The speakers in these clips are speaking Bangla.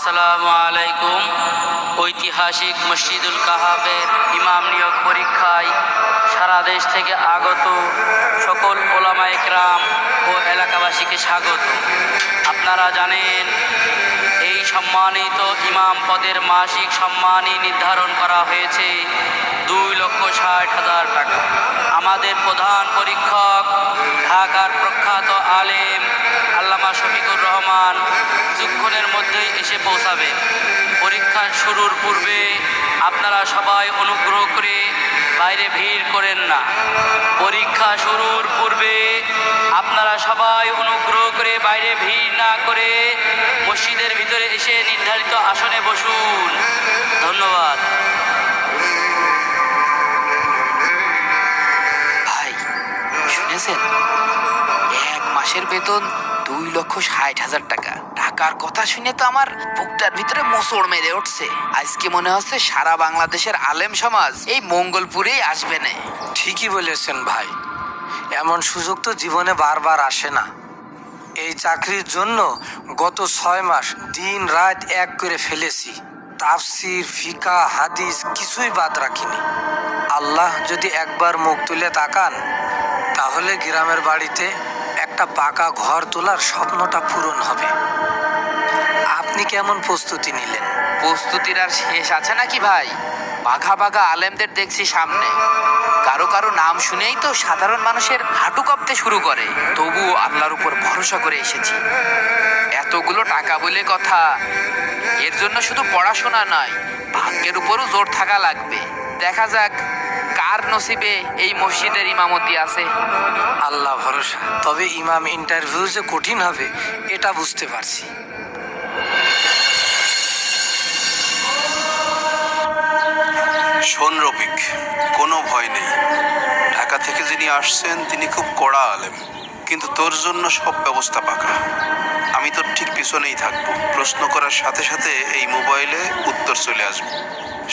আসসালামু আলাইকুম। ঐতিহাসিক মসজিদুল কাহাবের ইমাম নিয়োগ পরীক্ষায় সারা দেশ থেকে আগত সকল ওলামা ইকরাম ও এলাকাবাসীকে স্বাগত। আপনারা জানেন এই সম্মানিত ইমাম পদের মাসিক সম্মানই নির্ধারণ করা হয়েছে 2,60,000 টাকা। আমাদের প্রধান পরীক্ষক ঢাকার প্রখ্যাত আলেম আল্লামা শফিকুর রহমান কিছুক্ষণের মধ্যেই এসে পৌঁছাবেন। পরীক্ষা শুরুর পূর্বে আপনারা সবাই অনুগ্রহ করে বাইরে ভিড় করেন না। পরীক্ষা শুরুর পূর্বে আপনারা সবাই অনুগ্রহ করে বাইরে ভিড় না করে মসজিদের ভিতরে এসে নির্ধারিত আসনে বসুন। ধন্যবাদ। ভাই শুনেছেন, 1 মাসের বেতন 2,60,000 টাকা। টাকার কথা শুনে তো আমার বুকটার ভিতরে মোচড় মেরে উঠছে। আজকে মনে হচ্ছে সারা বাংলাদেশের আলেম সমাজ এই মঙ্গলপুরেই আসবে না। ঠিকই বলেছেন ভাই, এমন সুযোগ তো জীবনে বারবার আসে না। এই চাকরির জন্য গত 6 মাস দিন রাত এক করে ফেলেছি। তাফসির, ফিকা, হাদিস কিছুই বাদ রাখিনি। আল্লাহ যদি একবার মুখ তুলে তাকান, তাহলে গ্রামের বাড়িতে একটা পাকা ঘর তোলার স্বপ্নটা পূরণ হবে। আপনি কেমন প্রস্তুতি নিলেন? প্রস্তুতির আর শেষ আছে নাকি ভাই? বাঘা বাঘা আলেমদের দেখছি সামনে। কারো কারো নাম শুনেই তো সাধারণ মানুষের হাঁটু কাঁপতে শুরু করে। তবুও আল্লাহর উপর ভরসা করে এসেছি। এতগুলো টাকা বলে কথা, এর জন্য শুধু পড়াশোনা নয়, ভাগ্যের উপরও জোর থাকা লাগবে। দেখা যাক কার নসিবে এই মসজিদের ইমামতি আছে। আল্লাহ ভরসা। তবে ইমাম ইন্টারভিউ যে কঠিন হবে এটা বুঝতে পারছি। শোন রফিক, কোনো ভয় নেই। ঢাকা থেকে যিনি আসছেন তিনি খুব কড়া আলেম, কিন্তু তোর জন্য সব ব্যবস্থা পাকা। আমি তোর ঠিক পিছনেই থাকবো। প্রশ্ন করার সাথে সাথে এই মোবাইলে উত্তর চলে আসবে।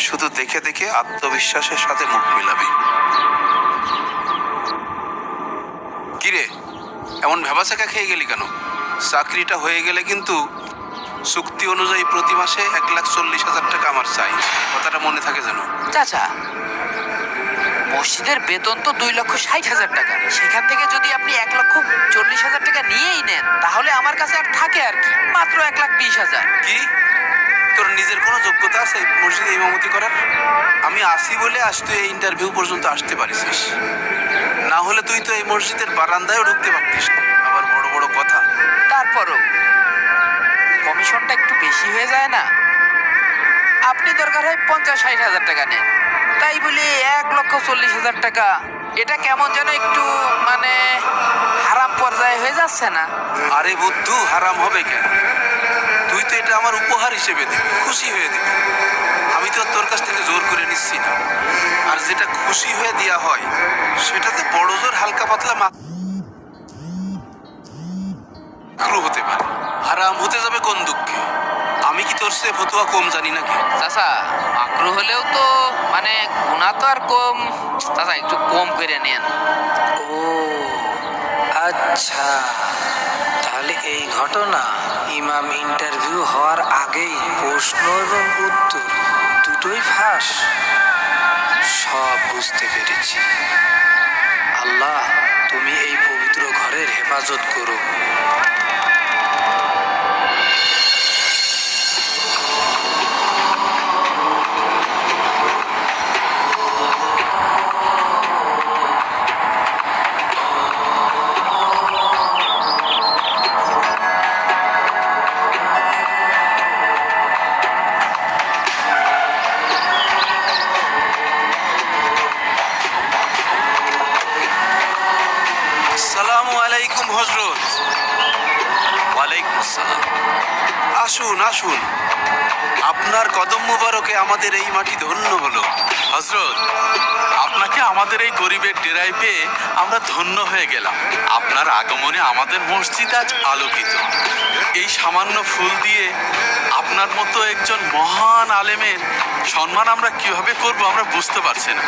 শুধু দেখে দেখে আত্মবিশ্বাসের সাথে মুখ মিলাবি। কিরে, এমন ভেবাচাকা খেয়ে গেলি কেন? চাকরিটা হয়ে গেলে কিন্তু চুক্তি অনুযায়ী প্রতি মাসে 1,40,000 টাকা আমার চাই। কথাটা মনে থাকে যেন। চাচা, মসজিদের বেতন তো 2,60,000 টাকা। সেখান থেকে যদি আপনি 1,40,000 টাকা নিয়েই নেন, তাহলে আমার কাছে আর থাকে আর কি, মাত্র 1,20,000। কি তোর নিজের কোনো যোগ্যতা আছে মসজিদে ইমামতি করার? আমি আসি বলে আজ তুই এই ইন্টারভিউ পর্যন্ত আসতে পারিস। না হলে তুই তো এই মসজিদের বারান্দায়ও ঢুকতে পারতিস না। আবার বড় বড় কথা। তারপরও কমিশনটা একটু বেশি হয়ে যায় না? আপনি দরকার হয় 50-60,000 টাকা নেন, তাই বলে 1,40,000 টাকা, এটা কেমন যেন একটু মানে হারাম পর্যায়ে হয়ে যাচ্ছে না? আরে বুদ্ধু, হারাম হবে কেন? তুই তো এটা আমার উপহার হিসেবে দিবি, খুশি হয়ে দিবি। আমি তো আর তোর কাছ থেকে জোর করে নিচ্ছি না। আর যেটা খুশি হয়ে দেয়া হয় সেটাতে বড় জোর হালকা পাতলা মাকরু হতে পারে। হারাম হতে যাবে কোন দুঃখে? আমি কি তোর সে ফতুয়া কম জানি নাকি? চাচা, মাকরু হলেও তো মানে গুনাহ তো আর কম। চাচা একটু কম করে নেন। ও আচ্ছা, তাহলে এই ঘটনা। ইমাম ইন্টারভিউ হওয়ার আগেই প্রশ্ন এবং উত্তর দুটোই ফাঁস। সব বুঝতে পেরেছি। আল্লাহ, তুমি এই পবিত্র ঘরের হেফাজত করো। আসসালামু আলাইকুম হযরত। ওয়ালাইকুম আসসালাম। আসুন আসুন, আপনার কদম মুবারকে আমাদের এই মাটি ধন্য হলো। হযরত, আপনাকে আমাদের এই গরিবের ডেরায় পেয়ে আমরা ধন্য হয়ে গেলাম। আপনার আগমনে আমাদের মসজিদ আজ আলোকিত। এই সামান্য ফুল দিয়ে আপনার মতো একজন মহান আলেমের সম্মান আমরা কিভাবে করব আমরা বুঝতে পারছি না।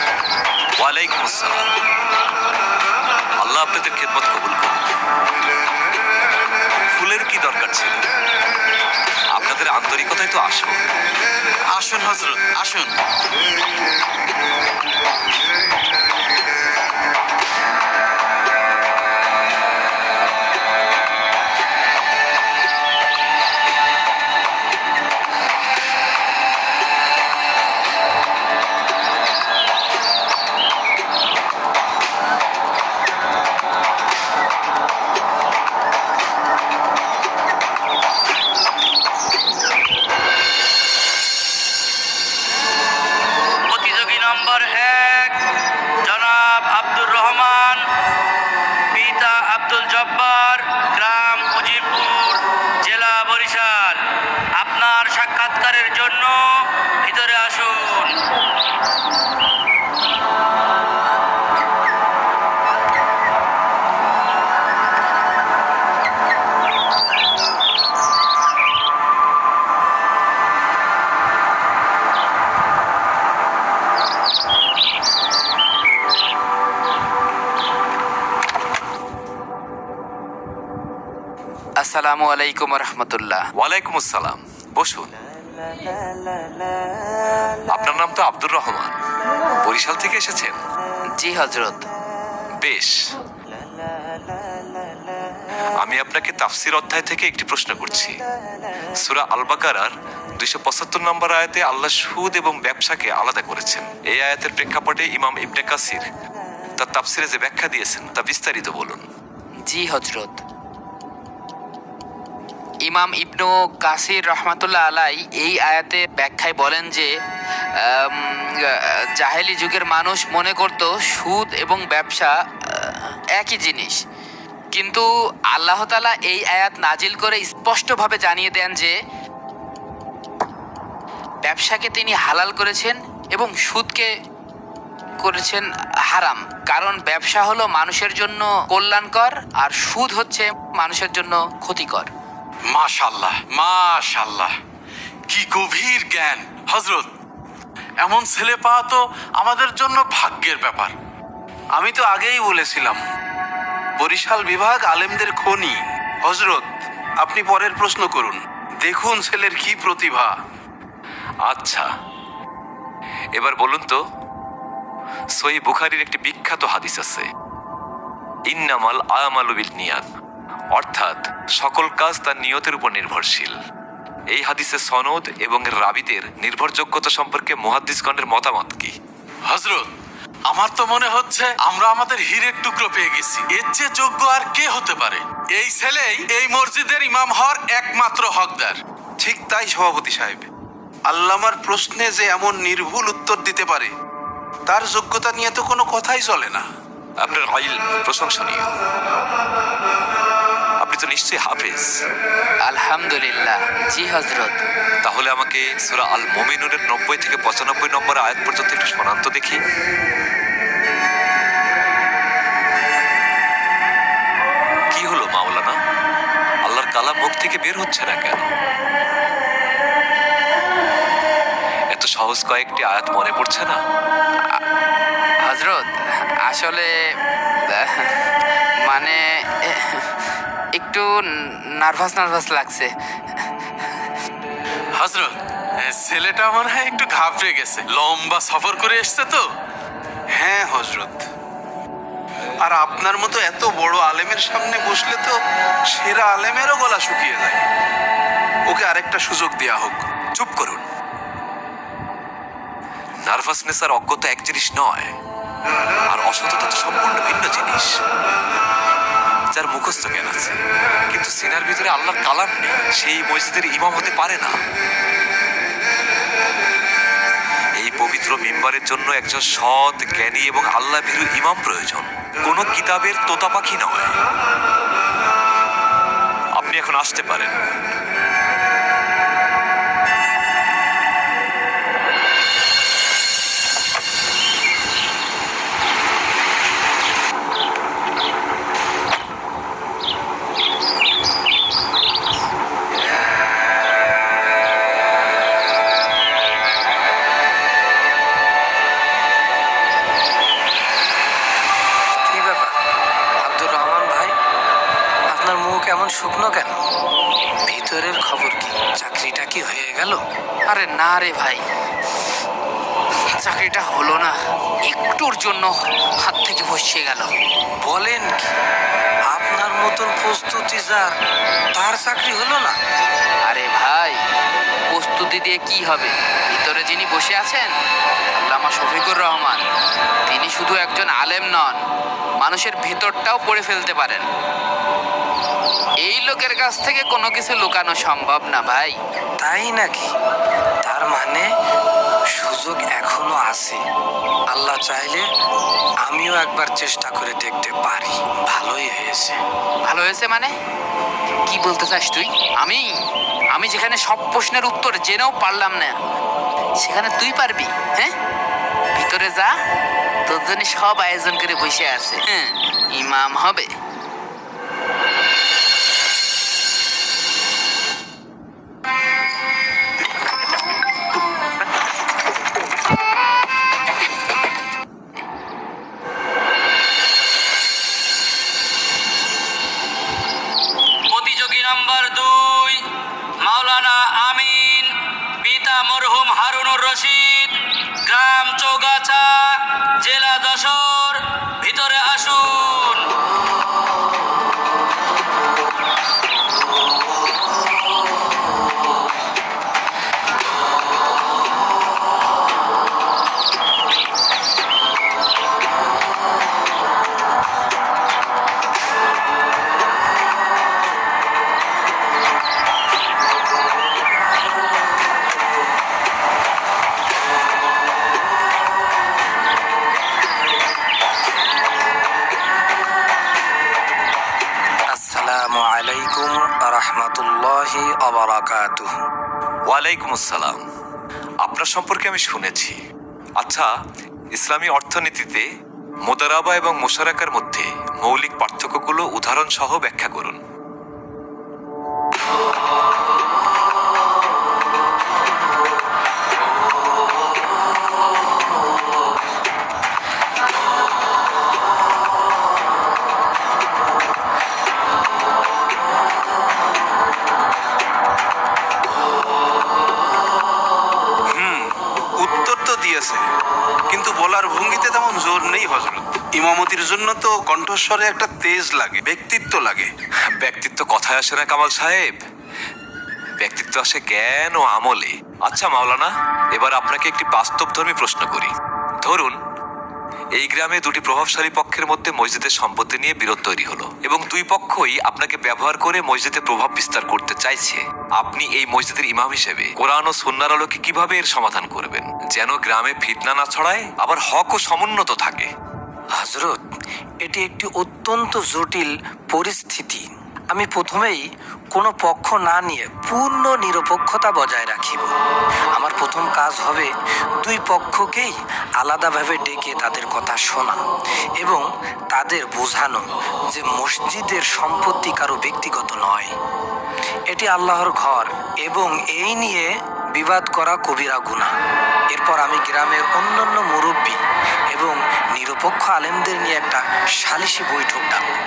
ওয়ালাইকুম আসসালাম। আল্লাহ আপনাদের খেদমত কবুল করুন। ফুলের কি দরকার ছিল? আপনাদের আন্তরিক আন্তরিকতায় তো আসো। আসুন হজরত, আসুন। প্রতিযোগী নম্বর 1 জনাব আব্দুর রহমান, পিতা আব্দুল জব্বার, গ্রাম উজিরপুর, জেলা বরিশাল। আপনার সাক্ষাৎকারের জন্য ভিতরে আসুন। আসসালামু আলাইকুম রহমতুল্লাহ। ওয়ালাইকুম আসসালাম, বসুন। আপনার নাম তো আব্দুর রহমান, বরিশাল থেকে এসেছেন? জি হজরত। বেশ, আমি আপনাকে তাফসির অধ্যায় থেকে একটি প্রশ্ন করছি। সূরা আল বাকারার 275 নম্বর আয়াতে আল্লাহ সুদ এবং ব্যবসাকে আলাদা করেছেন। এই আয়াতের প্রেক্ষাপটে ইমাম ইবনে কাসির তার তাফসিরে যে ব্যাখ্যা দিয়েছেন তা বিস্তারিত বলুন। জি হজরত। ইমাম ইবনু কাসির রহমাতুল্লাহ আলাই এই আয়াতে ব্যাখ্যায় বলেন যে জাহেলি যুগের মানুষ মনে করত সুদ এবং ব্যবসা একই জিনিস, কিন্তু আল্লাহ তাআলা এই আয়াত নাজিল করে স্পষ্টভাবে জানিয়ে দেন যে ব্যবসাকে তিনি হালাল করেছেন এবং সুদকে করেছেন হারাম। কারণ ব্যবসা হলো মানুষের জন্য কল্যাণকর আর সুদ হচ্ছে মানুষের জন্য ক্ষতিকর। মাশাআল্লাহ, মাশাআল্লাহ, কি গভীর জ্ঞান হজরত। এমন ছেলে পাওয়া তো আমাদের জন্য ভাগ্যের ব্যাপার। আমি তো আগেই বলেছিলাম, বরিশাল বিভাগ আলেমদের খনি। হজরত, আপনি পরের প্রশ্ন করুন। দেখুন ছেলের কি প্রতিভা। আচ্ছা, এবার বলুন তো, সহিহ বুখারীর একটি বিখ্যাত হাদিস আছে, ইন্নামাল আমালু বিন্নিয়াত, অর্থাৎ সকল কাজ তার নিয়তের উপর নির্ভরশীল। এই হাদিসের সনদ এবং এর রাবীদের নির্ভরযোগ্যতা সম্পর্কে মুহাদ্দিসগণের মতামত কি? হজরত, আমার তো মনে হচ্ছে আমরা আমাদের হীরের টুকরো পেয়ে গেছি। এর চেয়ে যোগ্য আর কে হতে পারে? এই ছেলেই এই মসজিদের ইমাম হওয়ার একমাত্র হকদার। ঠিক তাই সভাপতি সাহেব। আল্লামার প্রশ্নে যে এমন নির্ভুল উত্তর দিতে পারে, তার যোগ্যতা নিয়ে তো কোনো কথাই চলে না। আপনার ইলম প্রশংসনীয়। আপনি তো নিশ্চয়ই হাফেজ। আলহামদুলিল্লাহ। জি হজরত। তাহলে আমাকে সূরা আল মুমিনুনের 90 থেকে 95 নম্বর আয়াত পর্যন্ত একটু শোনান তো দেখি। কি হলো মাওলানা, আল্লাহর কালাম মুখ থেকে বের হচ্ছে না কেন? এত সহজ কয়েকটি আয়াত মনে পড়ছে না? হজরত, আসলে মানে একটু নার্ভাস লাগছে। হজরত, ছেলেটা মনে হয় একটু ঘাবড়ে গেছে। লম্বা সফর করে এসছে তো। হ্যাঁ হজরত, আর আপনার মতো এত বড় আলেমের সামনে বসলে তো সেরা আলেমেরও গলা শুকিয়ে যায়। ওকে আরেকটা সুযোগ দেয়া হোক। চুপ করুন। নার্ভাসনেস আর অজ্ঞতা এক জিনিস নয়, আর অসততা তো সম্পূর্ণ ভিন্ন জিনিস। যার মুখস্থ জ্ঞান আছে কিন্তু সিনার ভিতরে আল্লাহর কালাম নেই, সেই মসজিদের ইমাম হতে পারে না। এই পবিত্র মিম্বারের জন্য একজন সৎ, জ্ঞানী এবং আল্লাহ ভীরু ইমাম প্রয়োজন, কোনো কিতাবের তোতা পাখি নয়। আপনি এখন আসতে পারেন। কি ব্যাপার আব্দুর রহমান ভাই, আপনার মুখ এমন শুকনো কেন? ভিতরে ভিতরের খবর কি? চাকরিটা কি হয়ে গেল? আরে না রে ভাই, চাকরিটা হলো না, একটুর জন্য হাত থেকে বসিয়ে গেল। বলেন কি? আপনার মতন প্রস্তুতি যার, তার চাকরি হলো না? আরে ভাই, প্রস্তুতি দিয়ে কি হবে? ভিতরে যিনি বসে আছেন, আল্লামা শফিকুর রহমান, তিনি শুধু একজন আলেম নন, মানুষের ভেতরটাও পড়ে ফেলতে পারেন। এই লোকের কাছ থেকে কোনো কিছু লুকানো সম্ভব না ভাই। তাই নাকি? তার মানে সুযোগ এখনো আছে। আল্লাহ চাইলে আমিও একবার চেষ্টা করে দেখতে পারি। ভালোই হয়েছে। ভালো হয়েছে মানে কি বলতে চাস তুই? আমি যেখানে সব প্রশ্নের উত্তর জেনেও পারলাম না, সেখানে তুই পারবি? হ্যাঁ, ভিতরে যা, তোর জন্য সব আয়োজন করে বসে আছে। হ্যাঁ, ইমাম হবে। প্রতিযোগী নাম্বার 2, মাওলানা আমিন, পিতা মরহুম হারুনুর রশিদ, গ্রাম চৌগাছা, জেলা যশোর। ভিতরে আসুন। আসসালামু আলাইকুম রহমতুল্লাহি অবরাকাতুহ। ওয়ালাইকুম আসসালাম। আপনার সম্পর্কে আমি শুনেছি। আচ্ছা, ইসলামী অর্থনীতিতে মোদারাবা এবং মুশারাকার মধ্যে মৌলিক পার্থক্যগুলো উদাহরণ সহ ব্যাখ্যা করুন। উত্তর তো দিয়েছে, কিন্তু বলার ভঙ্গিতে তেমন জোর নেই হযরত। ইমামতির জন্য তো কণ্ঠস্বরে একটা তেজ লাগে, ব্যক্তিত্ব লাগে। ব্যক্তিত্ব কথায় আসে না কামাল সাহেব, ব্যক্তিত্ব আসে জ্ঞান ও আমলে। আচ্ছা মাওলানা, এবার আপনাকে একটি বাস্তবধর্মী প্রশ্ন করি। ধরুন, এই গ্রামে দুটি প্রভাবশালী পক্ষের মধ্যে মসজিদের সম্পত্তি নিয়ে বিরোধ তৈরি হলো এবং দুই পক্ষই আপনাকে ব্যবহার করে মসজিদে প্রভাব বিস্তার করতে চাইছে। আপনি এই মসজিদের ইমাম হিসেবে কোরআন ও সুন্নাহর আলোকে কিভাবে এর সমাধান করবেন, যেন গ্রামে ফিতনা না ছড়ায়, আবার হক ও সমুন্নত থাকে? হযরত, এটি একটি অত্যন্ত জটিল পরিস্থিতি। আমি প্রথমেই কোনো পক্ষ না নিয়ে পূর্ণ নিরপেক্ষতা বজায় রাখিব। আমার প্রথম কাজ হবে দুই পক্ষকেই আলাদাভাবে ডেকে তাদের কথা শোনা এবং তাদের বোঝানো যে মসজিদের সম্পত্তি কারো ব্যক্তিগত নয়, এটি আল্লাহর ঘর এবং এই নিয়ে বিবাদ করা কবিরা গুনাহ। এরপর আমি গ্রামের অন্যান্য মুরব্বী এবং নিরপেক্ষ আলেমদের নিয়ে একটা সালিশি বৈঠক ডাকব।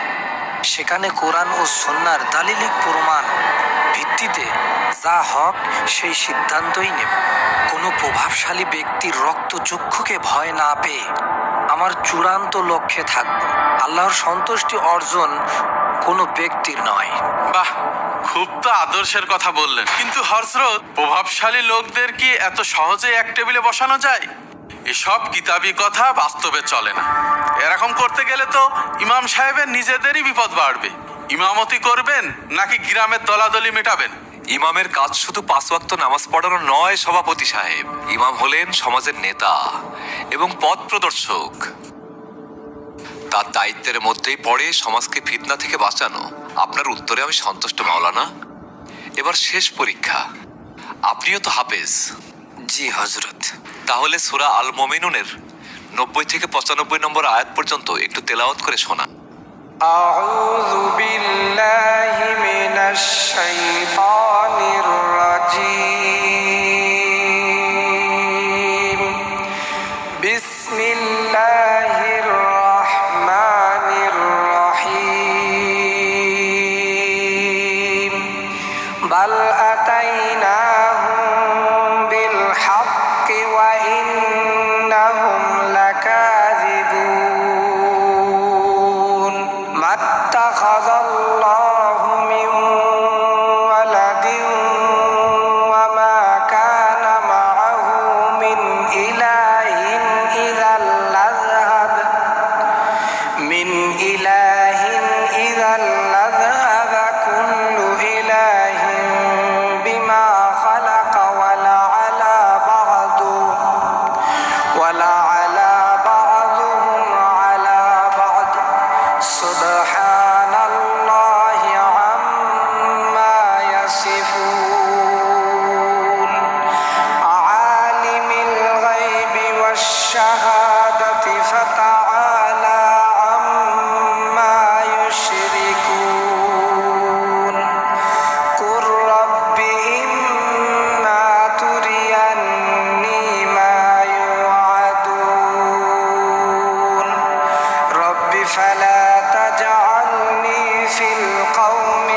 সেখানে কোরআন ও সুন্নাহর দালিলিক প্রমাণ ভিত্তিতে যা হক সেই সিদ্ধান্তই নেব। কোনো প্রভাবশালী ব্যক্তির রক্তচক্ষুকে ভয় না পেয়ে আমার চূড়ান্ত লক্ষ্যে থাকব আল্লাহর সন্তুষ্টি অর্জন, কোনো ব্যক্তির নয়। বাহ, খুব তো আদর্শের কথা বললেন। কিন্তু হযরত, প্রভাবশালী লোকদের কি এত সহজে এক টেবিলে বসানো যায়? এসব কিতাবি কথা বাস্তবে চলে না। এরকম করতে গেলে তো ইমাম সাহেবের নিজেদেরই বিপদ বাড়বে। ইমামতি করবেন নাকি গ্রামের দলাদলি মেটাবেন? ইমামের কাজ শুধু 5 ওয়াক্ত নামাজ পড়ানো নয় সভাপতি সাহেব। ইমাম হলেন সমাজের নেতা এবং পথ প্রদর্শক। তার দায়িত্বের মধ্যেই পড়ে সমাজকে ফিতনা থেকে বাঁচানো। আপনার উত্তরে আমি সন্তুষ্ট মাওলানা। এবার শেষ পরীক্ষা। আপনিও তো হাফেজ। জি হযরত। তাহলে সূরা আল মুমিনুনের 90 থেকে 95 নম্বর আয়াত পর্যন্ত একটু তেলাওয়াত করে শোনান। আউযু বিল্লাহি মিনাশ শাইতানির রাজীম। বিসমিল্লাহির রাহমানির রাহিম। بل أتيناهم بالحق وإنهم لكاذبون ما اتخذ الله من ولد وما كان معه من إله إذا لذهب كل إله بما خلق ولعلى بعضهم على بعض سبحان الله عما يصفون عالم الغيب والشهادة فتعالى عما يشركون قل رب إما تريني ما يوعدون رب فلا تجعلني في القوم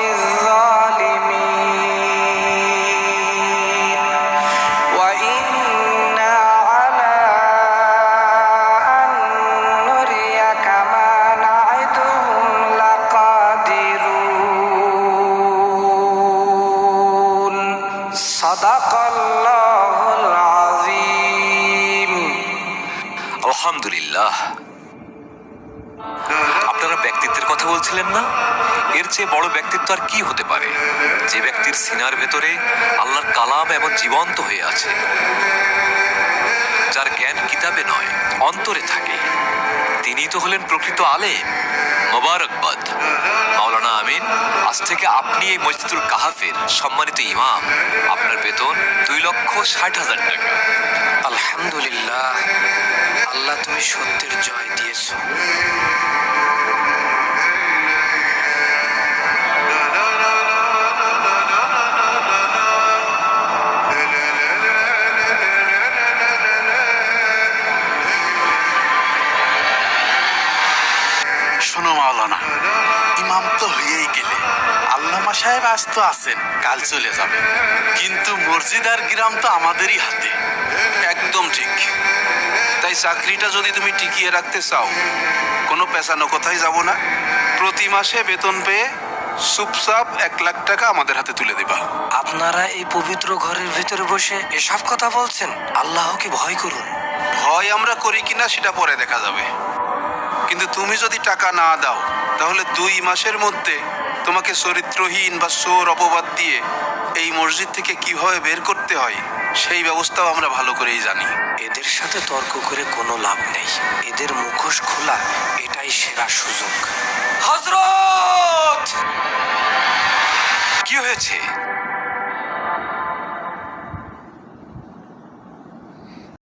الظالمين وإنا على أن نريك ما نعدهم لقادرون صدق الله العظيم আলহামদুলিল্লাহ। আপনারা ব্যক্তিত্বের কথা বলছিলেন না? এর চেয়ে বড় ব্যক্তিত্ব আর কি হতে পারে, যে ব্যক্তির সিনার ভেতরে আল্লাহর কালাম এমন জীবন্ত হয়ে আছে, যার জ্ঞান কিতাবে নয় অন্তরে থাকে। তিনি তো হলেন প্রকৃত আলেম। মোবারকবাদ মাওলানা আমিন, আজ থেকে আপনি এই মসজিদুল কাহাফের সম্মানিত ইমাম। আপনার বেতন 2,60,000 টাকা। আলহামদুলিল্লাহ, আল্লাহ তুমি সত্যের জয় দিয়েছো। শোনো মাওলানা, ইমাম তো হয়েই গেলে, আল্লামা সাহেব আজ তো আছেন, কাল চলে যাবে, কিন্তু মসজিদ আর গ্রাম তো আমাদেরই হাতে। একদম ঠিক। তাই চাকরিটা যদি তুমি টিকিয়ে রাখতে চাও, কোনো পেছানো কথাই যাব না। প্রতি মাসে বেতন পেয়ে চুপচাপ 1 লাখ টাকা আমাদের হাতে তুলে দিবা। আপনারা এই পবিত্র ঘরের ভিতরে বসে এসব কথা বলছেন? আল্লাহকে ভয় করুন। ভয় আমরা করি কিনা সেটা পরে দেখা যাবে, কিন্তু তুমি যদি টাকা না দাও তাহলে 2 মাসের মধ্যে তোমাকে চরিত্রহীন বা চোর অপবাদ দিয়ে এই মসজিদ থেকে কিভাবে বের করতে হয় সেই ব্যবস্থাও আমরা ভালো করেই জানি। এদের সাথে তর্ক করে কোনো লাভ নেই। এদের মুখোশ খোলা এটাই সেরা সুযোগ। হযরত, কি হয়েছে?